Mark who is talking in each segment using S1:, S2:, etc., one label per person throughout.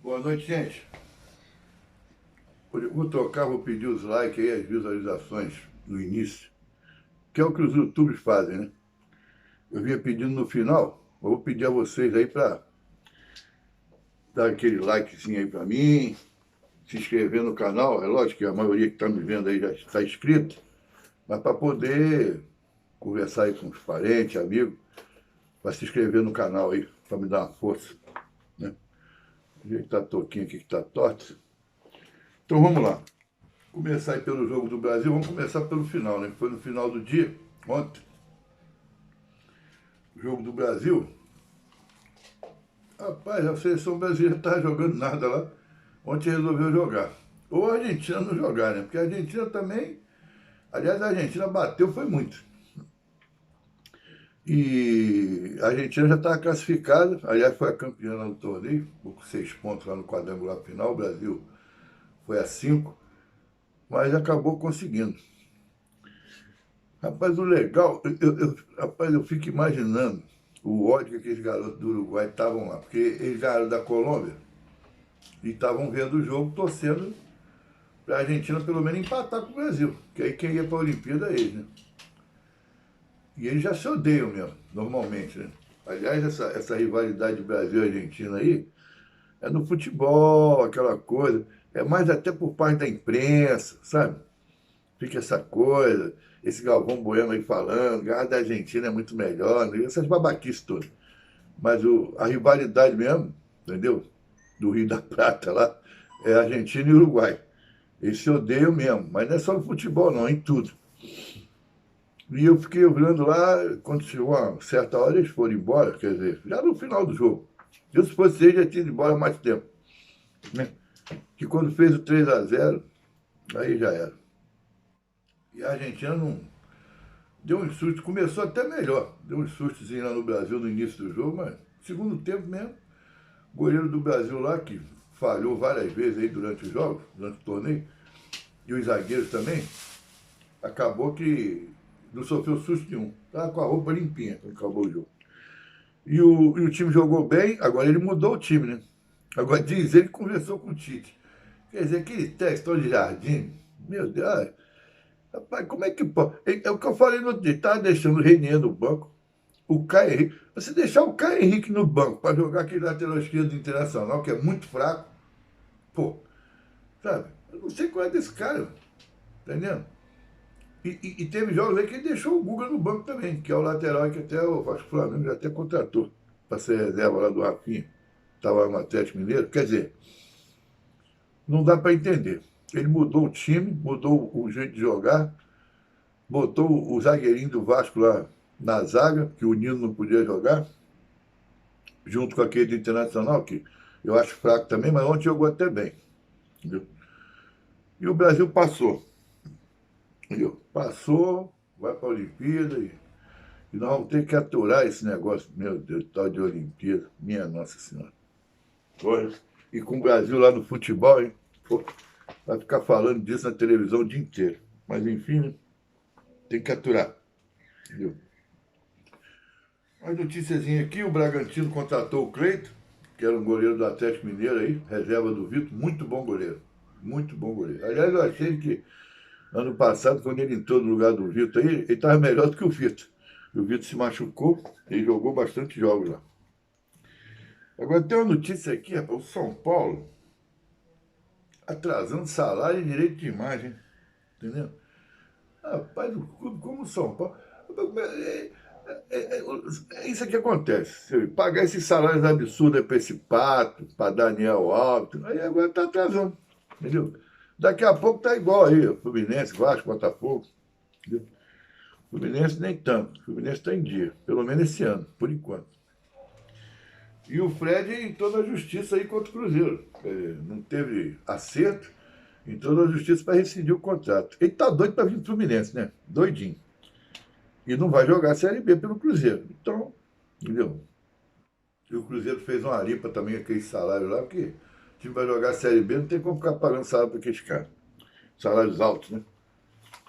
S1: Boa noite, gente. Hoje eu vou tocar, vou pedir os likes aí, as visualizações no início, que é o que os YouTubers fazem, né? Eu vinha pedindo no final, eu vou pedir a vocês aí para dar aquele likezinho aí para mim, se inscrever no canal. É lógico que a maioria que está me vendo aí já está inscrito, mas para poder conversar aí com os parentes, amigos, para se inscrever no canal aí, para me dar uma força, né? O jeito que tá a toquinha aqui que tá torta. Então vamos lá. Começar aí pelo jogo do Brasil, vamos começar pelo final, né? Foi no final do dia, ontem, o jogo do Brasil. Rapaz, a seleção brasileira não estava jogando nada lá. Ontem resolveu jogar. Ou a Argentina não jogar, né? Porque a Argentina também. Aliás, a Argentina bateu, foi muito. E a Argentina já estava classificada. Aliás, foi a campeã do torneio, com 6 pontos lá no quadrangular final. O Brasil foi a 5, mas acabou conseguindo. Rapaz, o legal, rapaz, eu fico imaginando o ódio que aqueles garotos do Uruguai estavam lá, porque eles ganharam da Colômbia e estavam vendo o jogo, torcendo para a Argentina pelo menos empatar com o Brasil, que aí quem ia para a Olimpíada é eles, né? E eles já se odeiam mesmo, normalmente, né? Aliás, essa rivalidade Brasil-Argentina aí é no futebol, aquela coisa, é mais até por parte da imprensa, sabe? Fica essa coisa, esse Galvão Bueno aí falando, a da Argentina é muito melhor, né? Essas babaquices todas. Mas a rivalidade mesmo, entendeu? Do Rio da Prata lá, é Argentina e Uruguai. Eles se odeiam mesmo, mas não é só no futebol não, é em tudo. E eu fiquei olhando lá, quando chegou uma certa hora, eles foram embora, quer dizer, já no final do jogo. Eu, se fosse eles, já tinha ido embora há mais tempo. Né? Que quando fez o 3-0, aí já era. E a Argentina não, deu um susto, começou até melhor. Deu um sustozinho lá no Brasil no início do jogo, mas segundo tempo mesmo, o goleiro do Brasil lá, que falhou várias vezes aí durante os jogos, durante o torneio, e os zagueiros também, acabou que não sofreu susto nenhum. Estava com a roupa limpinha quando acabou o jogo. E o time jogou bem, agora ele mudou o time, né? Agora diz ele que conversou com o Tite. Quer dizer, aquele texto de Jardim, meu Deus, rapaz, como é que pode? É o que eu falei no outro dia, estava deixando o Renier no banco, o Caio Henrique. Você deixar o Caio Henrique no banco para jogar aquele lateral esquerdo do Internacional, que é muito fraco, pô, sabe? Eu não sei qual é desse cara, entendendo? E teve jogos aí que ele deixou o Guga no banco também, que é o lateral que até acho que o Flamengo já até contratou para ser reserva lá do Rafinha. Estava no Atlético Mineiro. Quer dizer, não dá para entender. Ele mudou o time, mudou o jeito de jogar, botou o zagueirinho do Vasco lá na zaga, que o Nino não podia jogar, junto com aquele do Internacional, que eu acho fraco também, mas ontem jogou até bem. Entendeu? E o Brasil passou. Entendeu? Passou, vai para a Olimpíada e nós vamos ter que aturar esse negócio, meu Deus, tal de Olimpíada. Minha Nossa Senhora. Olha, e com o Brasil lá no futebol, hein? Pô, vai ficar falando disso na televisão o dia inteiro. Mas enfim, né? Tem que aturar. Entendeu? Mais noticiazinha aqui, o Bragantino contratou o Cleiton, que era um goleiro do Atlético Mineiro aí, reserva do Vitor, muito bom goleiro. Muito bom goleiro. Aliás, eu achei que ano passado, quando ele entrou no lugar do Vitor aí, ele estava melhor do que o Vitor. O Vitor se machucou, ele jogou bastante jogos lá. Agora tem uma notícia aqui, rapaz, o São Paulo atrasando salário e direito de imagem, entendeu? Rapaz, o clube como o São Paulo. É isso que acontece. Pagar esses salários absurdos para esse Pato, para Daniel Alves, aí agora está atrasando, entendeu? Daqui a pouco tá igual aí, Fluminense, Vasco, Botafogo. Entendeu? Fluminense nem tanto. Fluminense está em dia, pelo menos esse ano, por enquanto. E o Fred entrou na justiça aí contra o Cruzeiro. Não teve acerto, entrou na justiça para rescindir o contrato. Ele tá doido para vir pro Fluminense, né? Doidinho. E não vai jogar a Série B pelo Cruzeiro. Então, entendeu? E o Cruzeiro fez uma ripa também, aquele salário lá, porque o time vai jogar a Série B, não tem como ficar pagando salário para aqueles caras. Salários altos, né?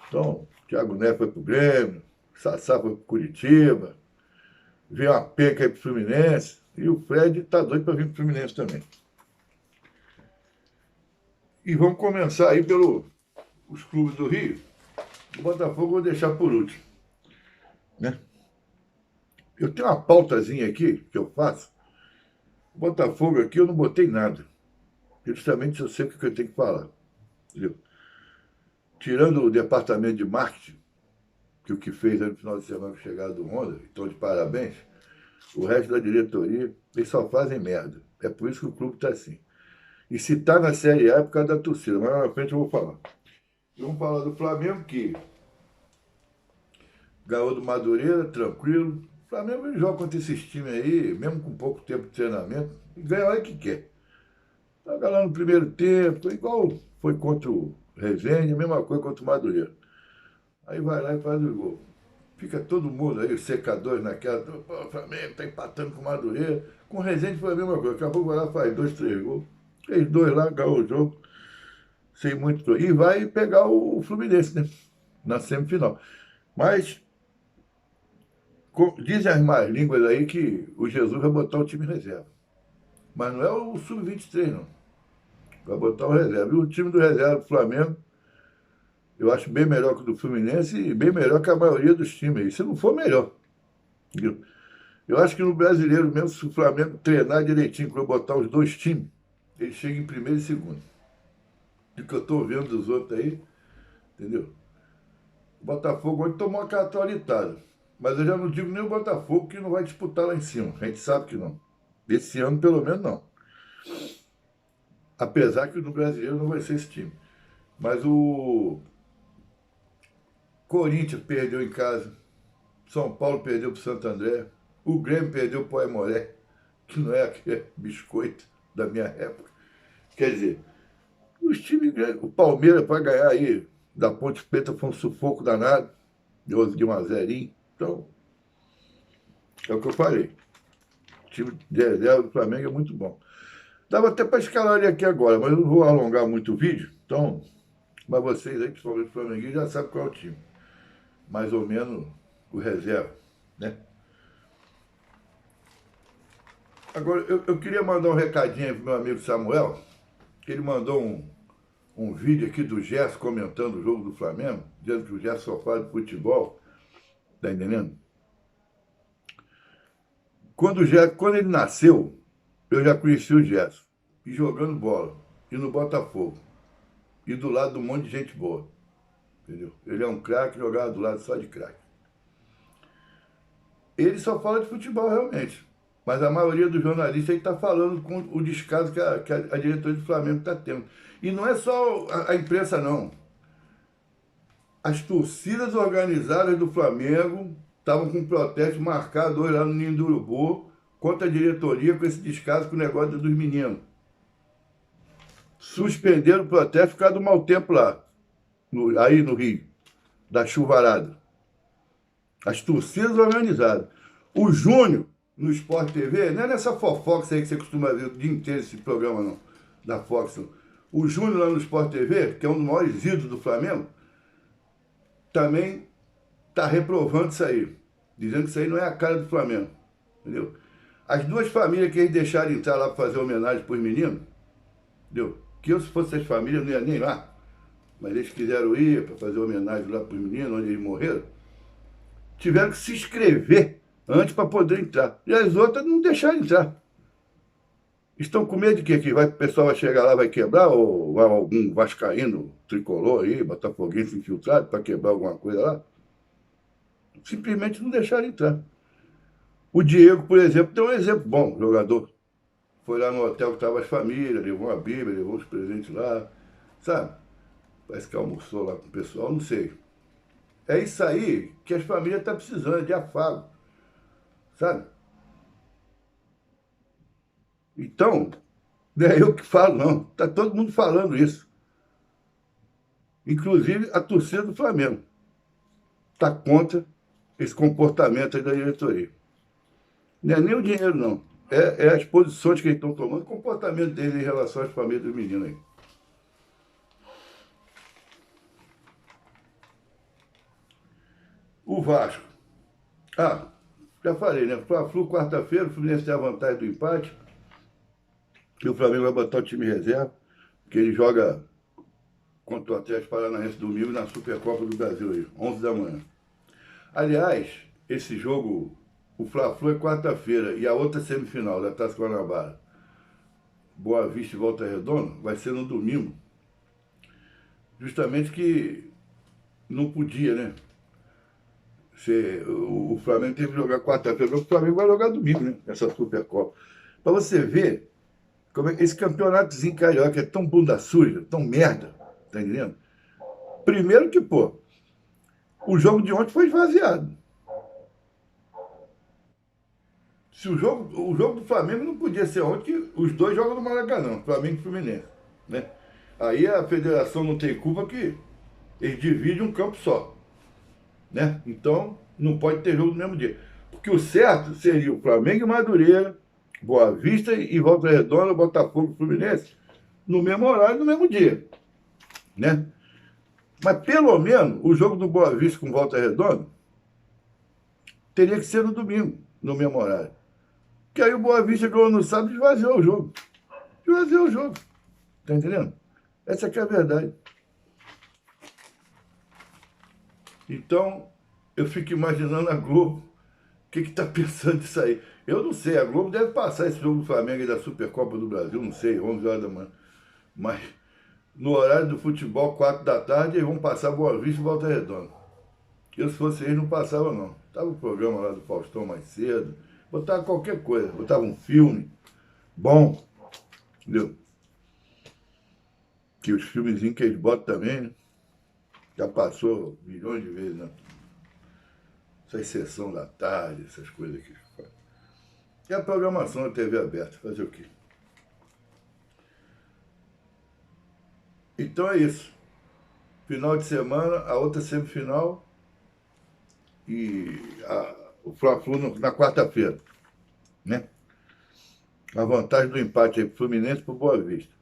S1: Então, Thiago Neves foi pro Grêmio, Sassá foi pro Curitiba, veio uma peca aí pro Fluminense, e o Fred tá doido para vir pro Fluminense também. E vamos começar aí pelos clubes do Rio. O Botafogo eu vou deixar por último, né? Eu tenho uma pautazinha aqui que eu faço. O Botafogo aqui eu não botei nada. Justamente eu sei o que eu tenho que falar. Entendeu? Tirando o departamento de marketing, que o que fez aí no final de semana com a chegada do Honda, então de parabéns, o resto da diretoria, eles só fazem merda. É por isso que o clube está assim. E se está na Série A é por causa da torcida, mas lá na frente eu vou falar. Vamos falar do Flamengo, que ganhou do Madureira, tranquilo. O Flamengo ele joga contra esses times aí, mesmo com pouco tempo de treinamento, e ganha a hora que quer. Joga lá no primeiro tempo, igual foi contra o Resende, a mesma coisa contra o Madureira. Aí vai lá e faz o gol. Fica todo mundo aí, os secadores naquela, pô, o Flamengo tá empatando com o Madureira. Com o Resende foi a mesma coisa. Daqui a pouco vai lá, faz 2, 3 gols. Fez 2 lá, ganhou o jogo. Sem muito. E vai pegar o Fluminense, né? Na semifinal. Mas dizem as más línguas aí que o Jesus vai botar o time reserva. Mas não é o Sub-23, não. Vai botar o reserva. E o time do reserva do Flamengo, eu acho bem melhor que o do Fluminense e bem melhor que a maioria dos times aí. Se não for melhor. Entendeu? Eu acho que no brasileiro, mesmo se o Flamengo treinar direitinho para botar os dois times, ele chega em primeiro e segundo. Do que eu estou vendo dos outros aí, entendeu? O Botafogo hoje tomou uma catolitada. Mas eu já não digo nem o Botafogo que não vai disputar lá em cima. A gente sabe que não. Esse ano, pelo menos, não. Apesar que no brasileiro não vai ser esse time. Mas o Corinthians perdeu em casa. São Paulo perdeu para o Santo André. O Grêmio perdeu para o Aimoré, que não é aquele biscoito da minha época. Quer dizer, os times grandes, o Palmeiras para ganhar aí da Ponte Preta foi um sufoco danado, de 1-0. Então, é o que eu falei. O time de reserva do Flamengo é muito bom. Dava até para escalar ele aqui agora, mas eu não vou alongar muito o vídeo. Então, mas vocês aí, principalmente os flamenguistas, já sabem qual é o time. Mais ou menos o reserva, né? Agora, eu queria mandar um recadinho aí pro meu amigo Samuel, que ele mandou um vídeo aqui do Gerson comentando o jogo do Flamengo, dizendo que o Gerson só fala de futebol, tá entendendo? Quando ele nasceu, eu já conheci o Gerson, e jogando bola, e no Botafogo, e do lado de um monte de gente boa, entendeu? Ele é um craque, jogava do lado só de craque. Ele só fala de futebol realmente, mas a maioria dos jornalistas está falando com o descaso que a diretoria do Flamengo está tendo. E não é só a imprensa, não. As torcidas organizadas do Flamengo estavam com um protesto marcado hoje lá no Ninho do Urubu contra a diretoria com esse descaso com o negócio dos meninos. Suspenderam o protesto por causa do mau tempo lá, aí no Rio, da chuvarada. As torcidas organizadas. O Júnior, no Sport TV, não é nessa Fofox aí que você costuma ver o dia inteiro esse programa, não, da Fox. Não. O Júnior lá no Sport TV, que é um dos maiores ídolos do Flamengo, também está reprovando isso aí. Dizendo que isso aí não é a cara do Flamengo. Entendeu? As duas famílias que eles deixaram entrar lá para fazer homenagem para os meninos, entendeu? Que eu, se fosse as famílias, não ia nem lá. Mas eles quiseram ir para fazer homenagem lá para os meninos, onde eles morreram. Tiveram que se inscrever antes para poder entrar. E as outras não deixaram entrar. Estão com medo de quê? Que o pessoal vai chegar lá, vai quebrar? Ou vai algum vascaíno tricolor aí, botafoguense infiltrado para quebrar alguma coisa lá? Simplesmente não deixaram entrar. O Diego, por exemplo, deu um exemplo bom, jogador. Foi lá no hotel que estavam as famílias, levou uma Bíblia, levou os presentes lá, sabe? Parece que almoçou lá com o pessoal, não sei. É isso aí que as famílias estão precisando, de afago, sabe? Então, não é eu que falo, não. Está todo mundo falando isso. Inclusive a torcida do Flamengo está contra esse comportamento aí da diretoria. Não é nem o dinheiro, não. É as posições que eles estão tomando, o comportamento deles em relação às famílias dos meninos aí. O Vasco. Ah, já falei, né? Fla-Flu, quarta-feira, o Fluminense tem a vantagem do empate. E o Flamengo vai botar o time reserva, porque ele joga contra o Atlético Paranaense domingo na Supercopa do Brasil aí, 11 da manhã. Aliás, esse jogo, o Fla-Flu é quarta-feira e a outra semifinal da Taça Guanabara, Boa Vista e Volta Redonda, vai ser no domingo. Justamente que não podia, né? O Flamengo teve que jogar quarta-feira, o Flamengo vai jogar domingo, né? Essa Supercopa. Para você ver como é que esse campeonatozinho carioca é tão bunda suja, tão merda, tá entendendo? Primeiro que, pô, o jogo de ontem foi esvaziado. Se o jogo do Flamengo não podia ser ontem, que os dois jogam no Maracanã, Flamengo e Fluminense, né? Aí a federação não tem culpa que eles dividem um campo só, né? Então não pode ter jogo no mesmo dia. Porque o certo seria o Flamengo e Madureira, Boa Vista e Volta Redonda, Botafogo e Fluminense, no mesmo horário, no mesmo dia, né? Mas pelo menos o jogo do Boa Vista com Volta Redonda teria que ser no domingo, no mesmo horário. Que aí o Boa Vista ganhou no sábado e esvaziou o jogo. Esvaziou o jogo. Tá entendendo? Essa que é a verdade. Então, eu fico imaginando a Globo, o que tá pensando nisso aí. Eu não sei, a Globo deve passar esse jogo do Flamengo e da Supercopa do Brasil, não sei, 11 horas da manhã. Mas no horário do futebol, 4 da tarde, eles vão passar Boa Vista e Volta Redonda. Eu, se fosse eles, não passava não. Tava o programa lá do Faustão mais cedo, botava qualquer coisa, botava um filme bom, entendeu? Que os filmezinhos que eles botam também, né? Já passou milhões de vezes, né? Essa sessão da tarde, essas coisas que eles fazem. E a programação da TV aberta, fazer o quê? Então é isso. Final de semana, a outra semifinal e o Fla-Flu na quarta-feira, né? A vantagem do empate aí pro Fluminense e pro Boa Vista.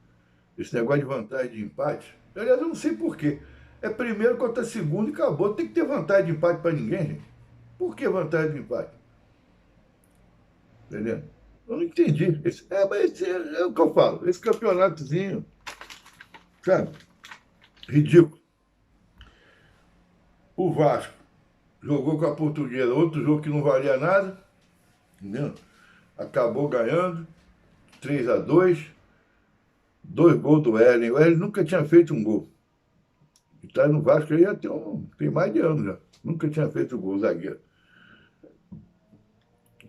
S1: Esse negócio de vantagem de empate, aliás, eu não sei porquê. É primeiro contra segundo e acabou. Tem que ter vantagem de empate para ninguém, gente. Por que vantagem de empate? Entendeu? Eu não entendi. Mas esse é o que eu falo. Esse campeonatozinho, sabe? Ridículo. O Vasco jogou com a Portuguesa, outro jogo que não valia nada, entendeu? Acabou ganhando, 3-2, 2 gols do Hélio. O Hélio nunca tinha feito um gol. E tá no Vasco aí tem mais de ano já. Nunca tinha feito gol, zagueiro.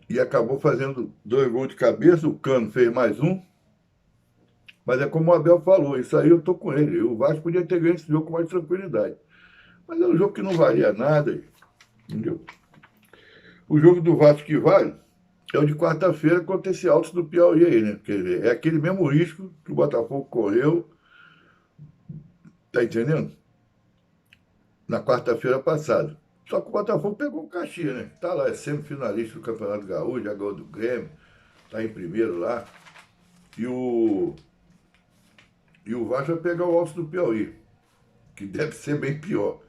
S1: E acabou fazendo 2 gols de cabeça, o Cano fez mais um. Mas é como o Abel falou, isso aí eu tô com ele. O Vasco podia ter ganho esse jogo com mais tranquilidade. Mas é um jogo que não valia nada, entendeu? O jogo do Vasco que vale é o de quarta-feira contra esse Altos do Piauí aí, né? Quer dizer, é aquele mesmo risco que o Botafogo correu, tá entendendo? Na quarta-feira passada. Só que o Botafogo pegou o Caxias, né? Tá lá, é semifinalista do Campeonato Gaúcho, já ganhou do Grêmio, tá em primeiro lá. E o Vasco vai pegar o Altos do Piauí, que deve ser bem pior.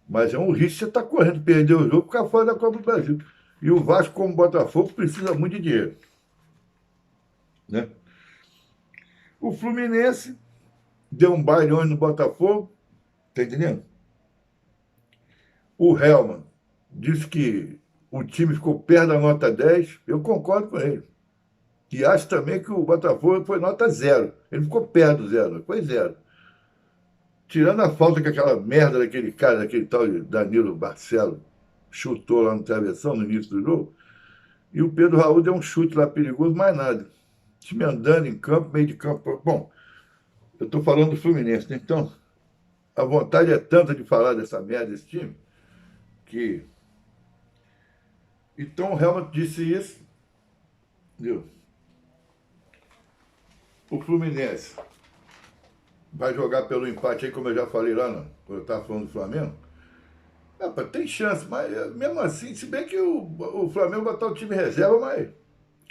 S1: Mas é um risco que você está correndo, perder o jogo e ficar fora da Copa do Brasil. E o Vasco, como Botafogo, precisa muito de dinheiro, né? O Fluminense deu um baile hoje no Botafogo, tá entendendo? O Helman disse que o time ficou perto da nota 10, eu concordo com ele. E acho também que o Botafogo foi nota 0. Ele ficou perto do 0, foi 0. Tirando a falta que aquela merda daquele cara, daquele tal de Danilo Barcelo, chutou lá no travessão no início do jogo, e o Pedro Raul deu um chute lá perigoso, mais nada. O time andando em campo, meio de campo. Bom, eu estou falando do Fluminense, né? Então a vontade é tanta de falar dessa merda desse time, que... Então o Helmut disse isso, viu? O Fluminense vai jogar pelo empate aí, como eu já falei lá, quando eu estava falando do Flamengo. Tem chance, mas mesmo assim, se bem que o Flamengo botar o time reserva, mas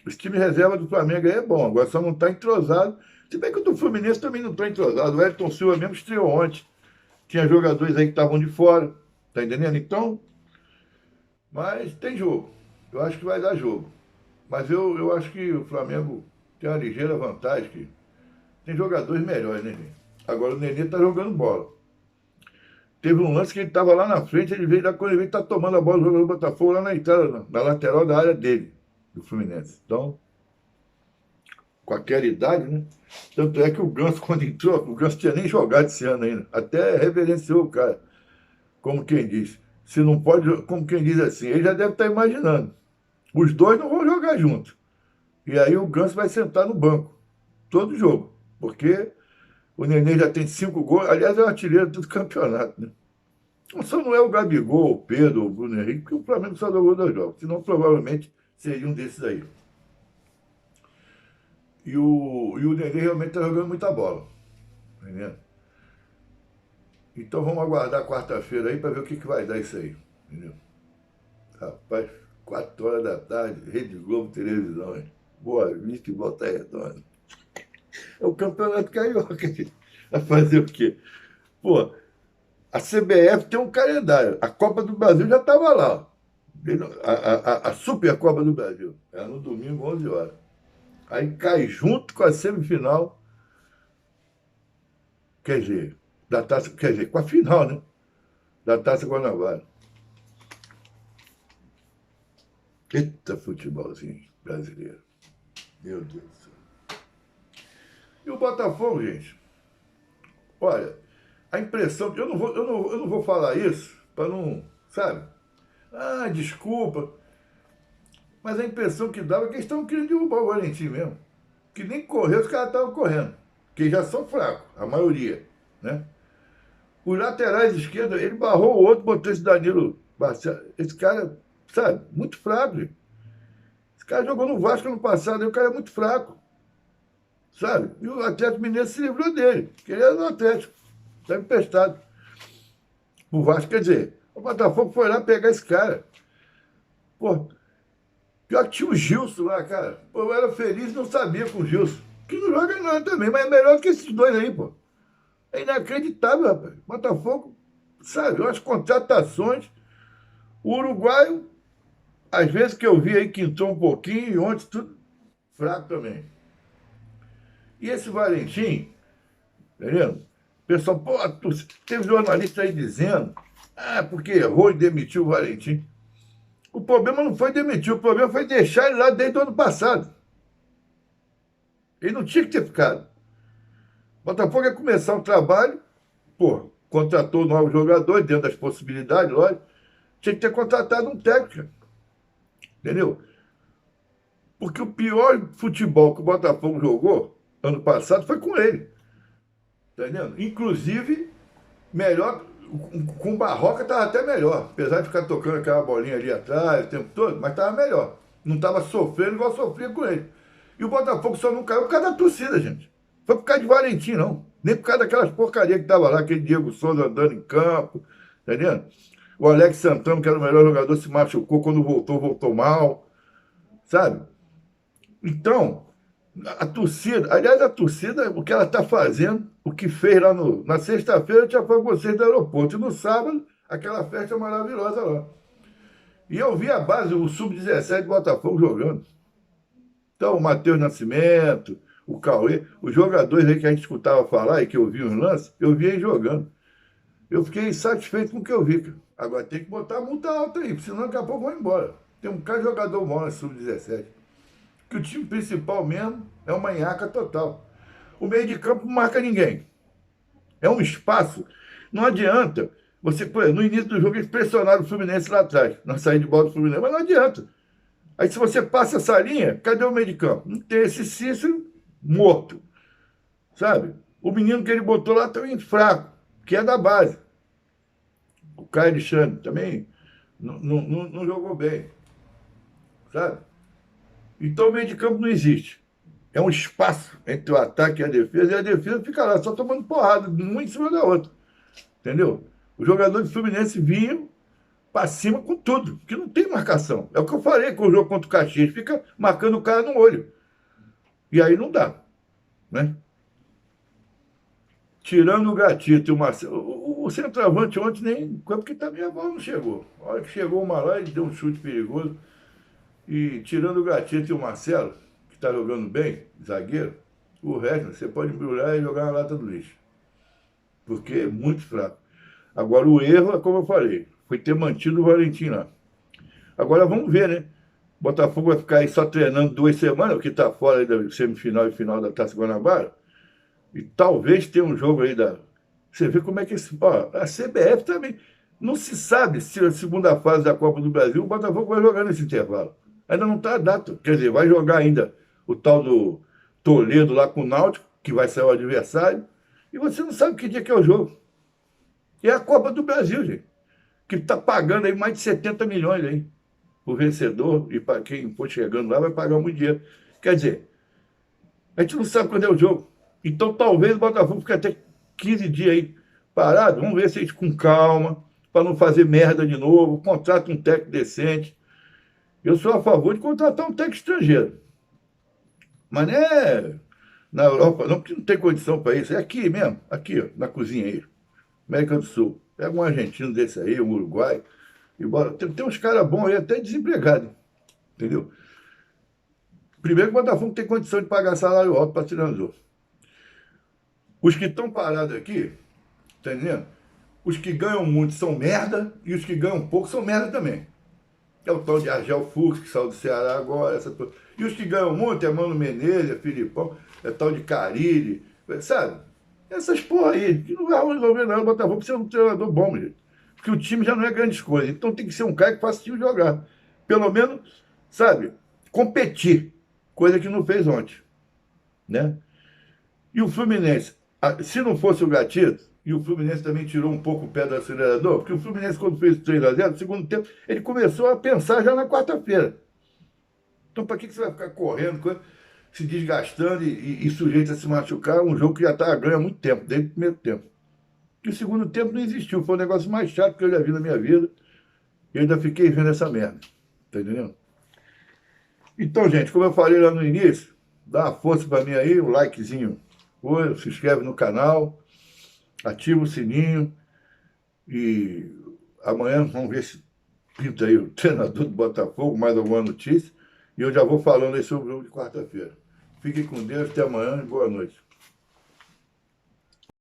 S1: os times reserva do Flamengo aí é bom, agora só não está entrosado. Se bem que o do Fluminense também não está entrosado. O Elton Silva mesmo estreou ontem. Tinha jogadores aí que estavam de fora, tá entendendo? Então, mas tem jogo. Eu acho que vai dar jogo. Mas eu acho que o Flamengo tem uma ligeira vantagem, que tem jogadores melhores, né, gente? Agora o Nenê tá jogando bola. Teve um lance que ele estava lá na frente, ele veio lá, quando ele veio, tá tomando a bola, jogando o Botafogo lá na entrada, na lateral da área dele, do Fluminense. Então, com aquela idade, né? Tanto é que o Ganso, quando entrou, o Ganso tinha nem jogado esse ano ainda. Até reverenciou o cara, como quem diz. Se não pode, como quem diz assim, ele já deve estar imaginando. Os dois não vão jogar junto. E aí o Ganso vai sentar no banco, todo jogo. Porque o Nenê já tem 5 gols, aliás, é o artilheiro do campeonato, né? Só não é o Gabigol, o Pedro, o Bruno Henrique, porque o Flamengo só jogou 2 jogos. Senão, provavelmente, seria um desses aí. E o Nenê realmente está jogando muita bola. Entendeu? Então vamos aguardar quarta-feira aí para ver o que vai dar isso aí. Entendeu? Rapaz, 4 horas da tarde, Rede Globo Televisão, hein? Boa Vista e Volta Redonda. É o campeonato carioca, gente. Vai fazer o quê? Pô, a CBF tem um calendário. A Copa do Brasil já estava lá. A Super Copa do Brasil. É no domingo, 11 horas. Aí cai junto com a semifinal, quer dizer, da taça, quer dizer, com a final, né? Da Taça Guanabara. Eita futebolzinho brasileiro. Meu Deus do céu. E o Botafogo, gente? Olha, a impressão. Eu não vou falar isso para não. Sabe? Ah, desculpa. Mas a impressão que dava é que eles estão querendo derrubar o Valentim mesmo. Que nem correr os caras estavam correndo. Que já são fracos, a maioria. Né? Os laterais esquerdos, ele barrou o outro, botou esse Danilo Barcelos. Esse cara, sabe, muito fraco. Gente. Esse cara jogou no Vasco ano passado, e o cara é muito fraco. Sabe? E o Atlético Mineiro se livrou dele, porque ele era do Atlético. Está emprestado. O Vasco, quer dizer, o Botafogo foi lá pegar esse cara. Pô, pior que tinha o Gilson lá, cara. Pô, eu era feliz e não sabia com o Gilson. Que não joga nada também, mas é melhor que esses dois aí, pô. É inacreditável, rapaz. Botafogo, sabe, umas contratações. O uruguaio, às vezes que eu vi aí que entrou um pouquinho, e ontem tudo fraco também. E esse Valentim, entendeu? O pessoal, pô, teve jornalista aí dizendo, porque errou e demitiu o Valentim. O problema não foi demitir, o problema foi deixar ele lá desde o ano passado. Ele não tinha que ter ficado. O Botafogo ia começar um trabalho, pô, contratou novos jogadores, dentro das possibilidades, lógico. Tinha que ter contratado um técnico, entendeu? Porque o pior futebol que o Botafogo jogou ano passado foi com ele. Tá entendendo? Inclusive, melhor, com o Barroca estava até melhor. Apesar de ficar tocando aquela bolinha ali atrás o tempo todo, mas estava melhor. Não estava sofrendo igual sofria com ele. E o Botafogo só não caiu por causa da torcida, gente. Foi por causa de Valentim, não. Nem por causa daquelas porcarias que tava lá, aquele Diego Souza andando em campo, tá entendendo? O Alex Santana, que era o melhor jogador, se machucou, quando voltou mal, sabe? Então, a torcida, aliás, a torcida, o que ela está fazendo, o que fez lá na sexta-feira, eu tinha falado com vocês do aeroporto, e no sábado, aquela festa maravilhosa lá. E eu vi a base, o Sub-17 do Botafogo jogando. Então, o Matheus Nascimento, o Cauê, os jogadores aí que a gente escutava falar e que eu vi os lances, eu vi eles jogando. Eu fiquei satisfeito com o que eu vi, cara. Agora tem que botar a multa alta aí, senão daqui a pouco vão embora. Tem um cara de jogador bom na Sub-17. Que o time principal mesmo é uma nhaca total. O meio de campo não marca ninguém. É um espaço. Não adianta. Você, no início do jogo, eles pressionaram o Fluminense lá atrás, na saída de bola do Fluminense, mas não adianta. Aí se você passa essa linha, cadê o meio de campo? Não tem esse Cícero morto. Sabe? O menino que ele botou lá também fraco, que é da base. O Caio Alexandre também não jogou bem. Sabe? Então o meio de campo não existe. É um espaço entre o ataque e a defesa fica lá, só tomando porrada, uma em cima da outra. Entendeu? Os jogadores do Fluminense vinham para cima com tudo, porque não tem marcação. É o que eu falei com o jogo contra o Caxias, fica marcando o cara no olho. E aí não dá. Né? Tirando o Gatito e o Marcelo. O centroavante ontem nem. Porque também a bola não chegou. A hora que chegou uma lá, ele deu um chute perigoso. E tirando o Gatito e o Marcelo, que está jogando bem, zagueiro, o resto você pode embrulhar e jogar na lata do lixo. porque é muito fraco. Agora o erro é como eu falei, foi ter mantido o Valentim lá. Agora vamos ver, né? O Botafogo vai ficar aí só treinando 2 semanas, porque está fora aí da semifinal e final da Taça Guanabara. E talvez tenha um jogo aí da. Você vê como é que esse. Ó, a CBF também. Não se sabe se a segunda fase da Copa do Brasil o Botafogo vai jogar nesse intervalo. Ainda não está a data. Quer dizer, vai jogar ainda o tal do Toledo lá com o Náutico, que vai ser o adversário. E você não sabe que dia que é o jogo. E é a Copa do Brasil, gente. Que está pagando aí mais de 70 milhões aí. O vencedor, e para quem for chegando lá, vai pagar muito dinheiro. Quer dizer, a gente não sabe quando é o jogo. Então talvez o Botafogo fique até 15 dias aí parado. Vamos ver se a gente com calma, para não fazer merda de novo. Contrata um técnico decente. Eu sou a favor de contratar um técnico estrangeiro. Mas não é na Europa, não, porque não tem condição para isso. É aqui mesmo, aqui, ó, na cozinha aí. América do Sul. Pega um argentino desse aí, um uruguai. E bora. Tem uns caras bons aí, até desempregados. Entendeu? Primeiro que o Botafogo tem condição de pagar salário alto para treinador. Os que estão parados aqui, tá entendendo? Os que ganham muito são merda e os que ganham pouco são merda também. É o tal de Argel Fux, que saiu do Ceará agora. E os que ganham muito é Mano Menezes, é Filipão, é tal de Carille, sabe? Essas porra aí, que não vai resolver nada o Botafogo precisa de um treinador bom, meu jeito. Porque o time já não é grandes coisas. Então tem que ser um cara que faça o time jogar. Pelo menos, sabe, competir. Coisa que não fez ontem, né? E o Fluminense, se não fosse o Gatito, e o Fluminense também tirou um pouco o pé do acelerador, porque o Fluminense, quando fez o 3-0, no segundo tempo, ele começou a pensar já na quarta-feira. Então, para que você vai ficar correndo, se desgastando e sujeito a se machucar, um jogo que já está ganho há muito tempo, desde o primeiro tempo? E o segundo tempo não existiu, foi o negócio mais chato que eu já vi na minha vida, e eu ainda fiquei vendo essa merda, tá entendendo? Então, gente, como eu falei lá no início, dá uma força para mim aí, um likezinho, se inscreve no canal, ativa o sininho e amanhã vamos ver se pinta aí o treinador do Botafogo, mais alguma notícia. E eu já vou falando aí sobre o jogo de quarta-feira. Fiquem com Deus, até amanhã e boa noite.